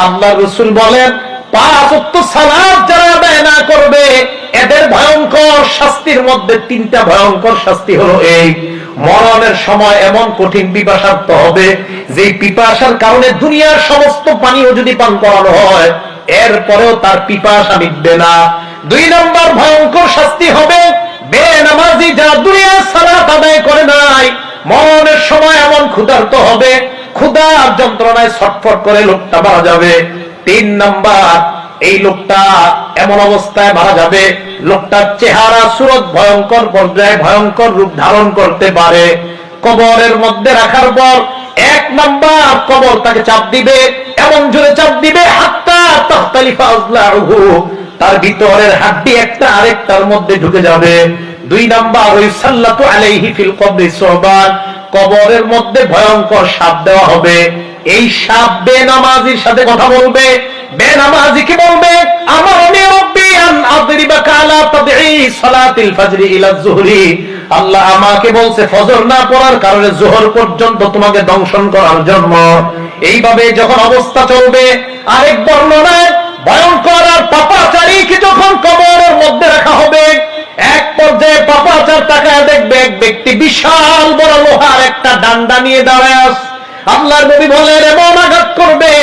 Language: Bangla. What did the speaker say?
আল্লাহ রাসূল বলেন 5 ওয়াক্ত সালাত যারা আদায় না করবে এদের ভয়ঙ্কর শাস্তির মধ্যে 3টা ভয়ঙ্কর শাস্তি হলো এই, মরণের সময় এমন কঠিন পিপাসার্ত হবে যে পিপাসার কারণে দুনিয়ার সমস্ত পানিও যদি পান করানো হয় এরপরেও তার পিপাসা মিটবে না। 2 নম্বর ভয়ঙ্কর শাস্তি হবে বেনামাজি যারা দুনিয়ার সালাত আদায় করে নাই, মরণের সময় এমন ক্ষুধার্ত হবে, ক্ষুধার যন্ত্রণায় ছটফট করে লোকটা মারা যাবে। 3 নম্বর, এই লোকটা এমন অবস্থায় মারা যাবে, লোকটার চেহারা সুরত ভয়ঙ্কর পর্যায়ে ভয়ঙ্কর রূপ ধারণ করতে পারে। কবরের মধ্যে রাখার পর 1 নম্বর কবর তাকে চাপ দিবে, এমন জোরে চাপ দিবে হাত্তা তাখতালিফা আযলাউহু, তার ভিতরের হাড্ডি একটা আরেকটার মধ্যে ঢুকে যাবে। 2 নম্বর, ওয়াসাল্লাতু আলাইহি ফিল কবরি সুবান, কবরের মধ্যে ভয়ঙ্কর সাপ দেওয়া হবে। এই সাপ বেনামাজির সাথে কথা বলবে, বেনামাজিকে বলবে আমার রব্বি আন আদরিবাকা আলা তাদঈ সালাতিল ফজরি ইলা যুহরি, আল্লাহ আমাকে বলছে ফজর না পড়ার কারণে যোহর পর্যন্ত তোমাকে দংশন করার জন্য। এইভাবে যখন অবস্থা চলবে, আরেক বর্ণনায় ভয়ঙ্কর আর পাপাচারীকে যখন কবরের মধ্যে রাখা হবে, এক পর্যায়ে পাপাচার তাকায় দেখবে এক ব্যক্তি বিশাল বড় লোহার একটা ডান্ডা নিয়ে দাঁড়ায় আছে। আল্লাহর নবী বলেন এমন আঘাত করবে